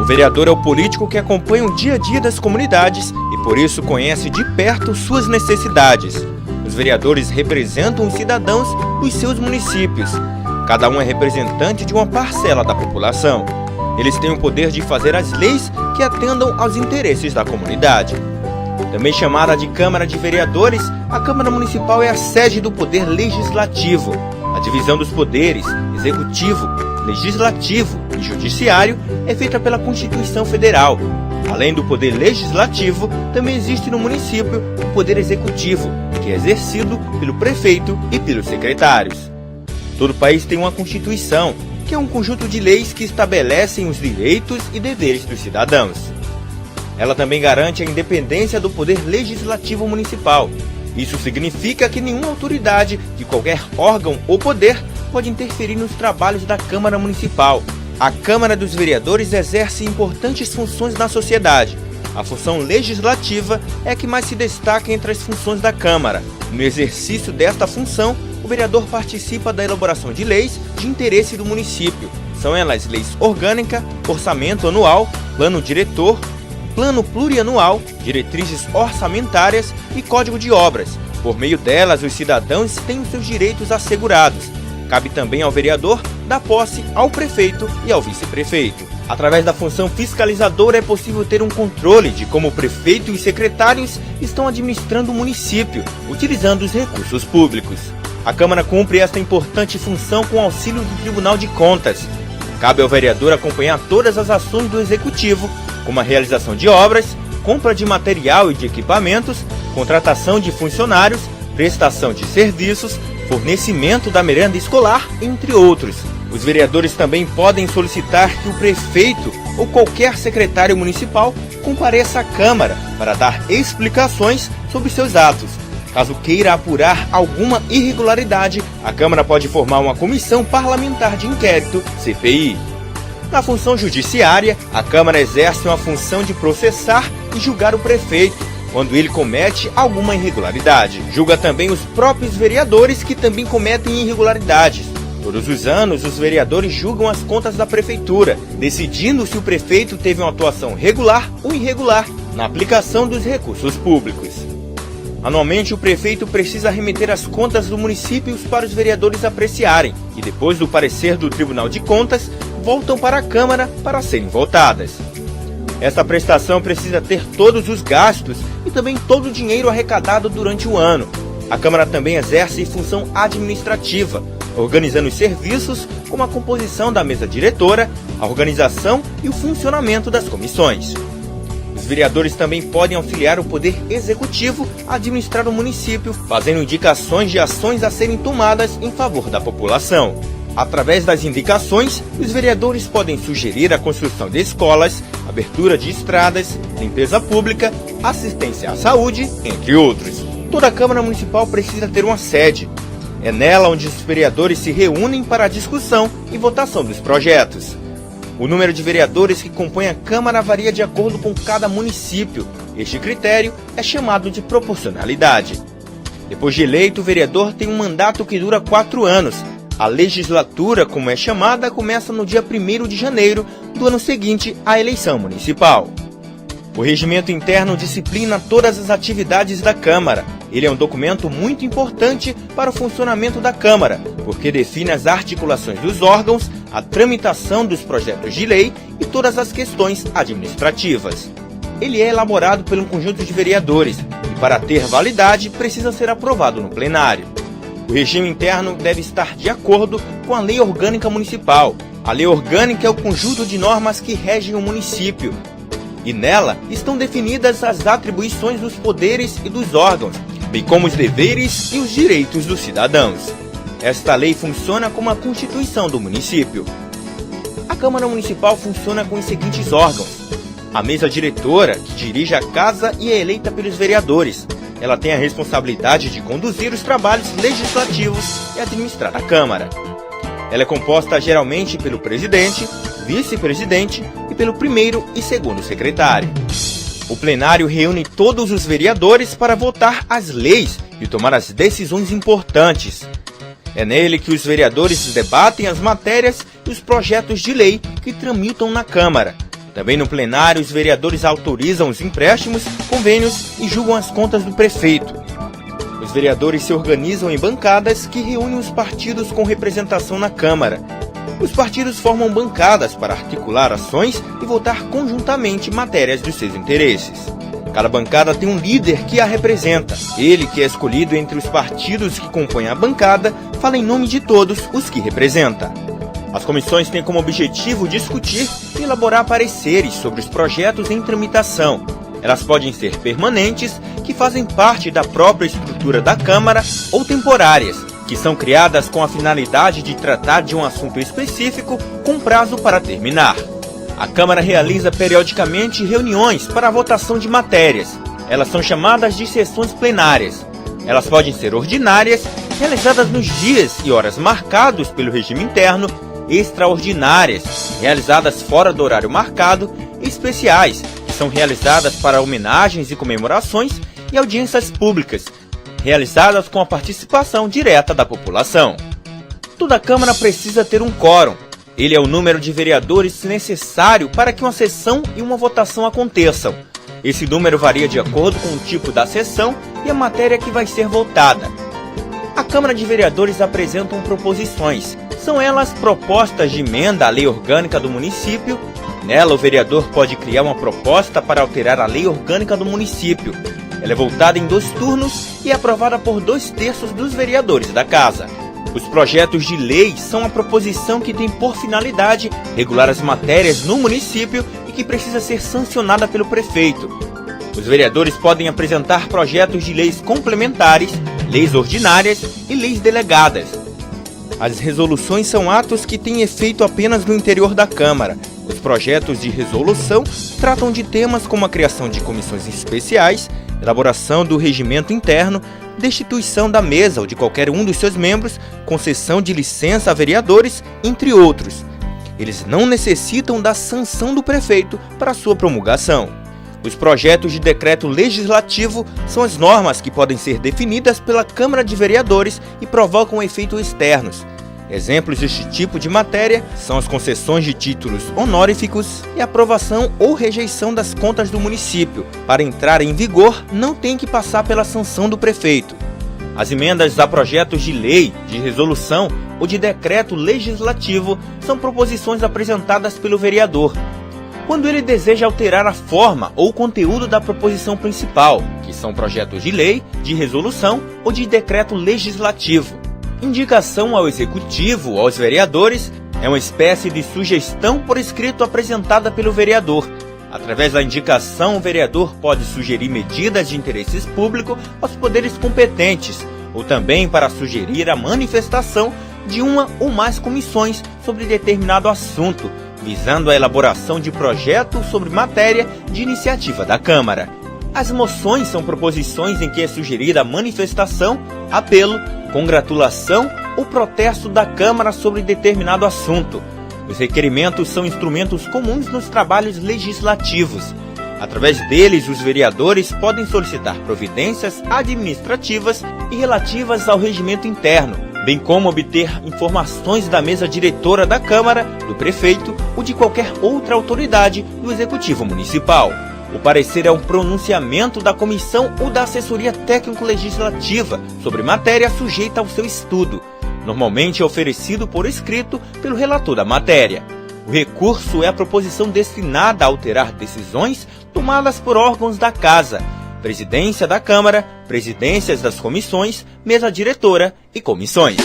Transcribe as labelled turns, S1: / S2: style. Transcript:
S1: vereador é o político que acompanha o dia a dia das comunidades e por isso conhece de perto suas necessidades. Os vereadores representam os cidadãos dos seus municípios. Cada um é representante de uma parcela da população. Eles têm o poder de fazer as leis que atendam aos interesses da comunidade. Também chamada de Câmara de Vereadores, a Câmara Municipal é a sede do Poder Legislativo. A divisão dos poderes, Executivo, Legislativo e Judiciário, é feita pela Constituição Federal. Além do Poder Legislativo, também existe no município o Poder Executivo, que é exercido pelo prefeito e pelos secretários. Todo país tem uma Constituição, que é um conjunto de leis que estabelecem os direitos e deveres dos cidadãos. Ela também garante a independência do Poder Legislativo Municipal. Isso significa que nenhuma autoridade de qualquer órgão ou poder pode interferir nos trabalhos da Câmara Municipal. A Câmara dos Vereadores exerce importantes funções na sociedade. A função legislativa é a que mais se destaca entre as funções da Câmara. No exercício desta função, o vereador participa da elaboração de leis de interesse do município. São elas leis orgânica, orçamento anual, plano diretor, plano plurianual, diretrizes orçamentárias e código de obras. Por meio delas, os cidadãos têm os seus direitos assegurados. Cabe também ao vereador dar posse ao prefeito e ao vice-prefeito. Através da função fiscalizadora é possível ter um controle de como o prefeito e os secretários estão administrando o município, utilizando os recursos públicos. A Câmara cumpre esta importante função com auxílio do Tribunal de Contas. Cabe ao vereador acompanhar todas as ações do Executivo, como a realização de obras, compra de material e de equipamentos, contratação de funcionários, prestação de serviços, fornecimento da merenda escolar, entre outros. Os vereadores também podem solicitar que o prefeito ou qualquer secretário municipal compareça à Câmara para dar explicações sobre seus atos. Caso queira apurar alguma irregularidade, a Câmara pode formar uma comissão parlamentar de inquérito, CPI. Na função judiciária, a Câmara exerce uma função de processar e julgar o prefeito, quando ele comete alguma irregularidade. Julga também os próprios vereadores que também cometem irregularidades. Todos os anos, os vereadores julgam as contas da prefeitura, decidindo se o prefeito teve uma atuação regular ou irregular na aplicação dos recursos públicos. Anualmente, o prefeito precisa remeter as contas do município para os vereadores apreciarem e, depois do parecer do Tribunal de Contas, voltam para a Câmara para serem votadas. Esta prestação precisa ter todos os gastos e também todo o dinheiro arrecadado durante o ano. A Câmara também exerce função administrativa, organizando os serviços como a composição da mesa diretora, a organização e o funcionamento das comissões. Os vereadores também podem auxiliar o Poder Executivo a administrar o município, fazendo indicações de ações a serem tomadas em favor da população. Através das indicações, os vereadores podem sugerir a construção de escolas, abertura de estradas, limpeza pública, assistência à saúde, entre outros. Toda a Câmara Municipal precisa ter uma sede. É nela onde os vereadores se reúnem para a discussão e votação dos projetos. O número de vereadores que compõem a Câmara varia de acordo com cada município. Este critério é chamado de proporcionalidade. Depois de eleito, o vereador tem um mandato que dura 4 anos. A legislatura, como é chamada, começa no dia 1º de janeiro do ano seguinte à eleição municipal. O regimento interno disciplina todas as atividades da Câmara. Ele é um documento muito importante para o funcionamento da Câmara, porque define as articulações dos órgãos, a tramitação dos projetos de lei e todas as questões administrativas. Ele é elaborado por um conjunto de vereadores e, para ter validade, precisa ser aprovado no plenário. O regime interno deve estar de acordo com a Lei Orgânica Municipal. A Lei Orgânica é o conjunto de normas que regem o município. E nela estão definidas as atribuições dos poderes e dos órgãos, bem como os deveres e os direitos dos cidadãos. Esta lei funciona como a Constituição do município. A Câmara Municipal funciona com os seguintes órgãos. A mesa diretora, que dirige a casa e é eleita pelos vereadores. Ela tem a responsabilidade de conduzir os trabalhos legislativos e administrar a Câmara. Ela é composta geralmente pelo presidente, vice-presidente e pelo primeiro e segundo secretário. O plenário reúne todos os vereadores para votar as leis e tomar as decisões importantes. É nele que os vereadores debatem as matérias e os projetos de lei que tramitam na Câmara. Também no plenário, os vereadores autorizam os empréstimos, convênios e julgam as contas do prefeito. Os vereadores se organizam em bancadas que reúnem os partidos com representação na Câmara. Os partidos formam bancadas para articular ações e votar conjuntamente matérias dos seus interesses. Cada bancada tem um líder que a representa. Ele, que é escolhido entre os partidos que compõem a bancada, fala em nome de todos os que representa. As comissões têm como objetivo discutir e elaborar pareceres sobre os projetos em tramitação. Elas podem ser permanentes, que fazem parte da própria estrutura da Câmara, ou temporárias, que são criadas com a finalidade de tratar de um assunto específico com prazo para terminar. A Câmara realiza periodicamente reuniões para a votação de matérias. Elas são chamadas de sessões plenárias. Elas podem ser ordinárias, realizadas nos dias e horas marcados pelo regime interno, extraordinárias, realizadas fora do horário marcado, e especiais, que são realizadas para homenagens e comemorações, e audiências públicas, realizadas com a participação direta da população. Toda Câmara precisa ter um quórum. Ele é o número de vereadores necessário para que uma sessão e uma votação aconteçam. Esse número varia de acordo com o tipo da sessão e a matéria que vai ser votada. A Câmara de Vereadores apresentam proposições. São elas propostas de emenda à lei orgânica do município. Nela, o vereador pode criar uma proposta para alterar a lei orgânica do município. Ela é votada em 2 turnos e é aprovada por 2/3 dos vereadores da Casa. Os projetos de lei são a proposição que tem por finalidade regular as matérias no município e que precisa ser sancionada pelo prefeito. Os vereadores podem apresentar projetos de leis complementares, leis ordinárias e leis delegadas. As resoluções são atos que têm efeito apenas no interior da Câmara. Os projetos de resolução tratam de temas como a criação de comissões especiais, elaboração do regimento interno, destituição da mesa ou de qualquer um dos seus membros, concessão de licença a vereadores, entre outros. Eles não necessitam da sanção do prefeito para sua promulgação. Os projetos de decreto legislativo são as normas que podem ser definidas pela Câmara de Vereadores e provocam efeitos externos. Exemplos deste tipo de matéria são as concessões de títulos honoríficos e a aprovação ou rejeição das contas do município. Para entrar em vigor, não tem que passar pela sanção do prefeito. As emendas a projetos de lei, de resolução ou de decreto legislativo são proposições apresentadas pelo vereador, quando ele deseja alterar a forma ou conteúdo da proposição principal, que são projetos de lei, de resolução ou de decreto legislativo. Indicação ao Executivo ou aos vereadores é uma espécie de sugestão por escrito apresentada pelo vereador. Através da indicação, o vereador pode sugerir medidas de interesse público aos poderes competentes, ou também para sugerir a manifestação de uma ou mais comissões sobre determinado assunto, visando a elaboração de projeto sobre matéria de iniciativa da Câmara. As moções são proposições em que é sugerida a manifestação, apelo, congratulação ou protesto da Câmara sobre determinado assunto. Os requerimentos são instrumentos comuns nos trabalhos legislativos. Através deles, os vereadores podem solicitar providências administrativas e relativas ao regimento interno, bem como obter informações da mesa diretora da Câmara, do prefeito ou de qualquer outra autoridade do Executivo Municipal. O parecer é um pronunciamento da comissão ou da assessoria técnico-legislativa sobre matéria sujeita ao seu estudo. Normalmente é oferecido por escrito pelo relator da matéria. O recurso é a proposição destinada a alterar decisões tomadas por órgãos da Casa, Presidência da Câmara, presidências das comissões, mesa diretora e comissões.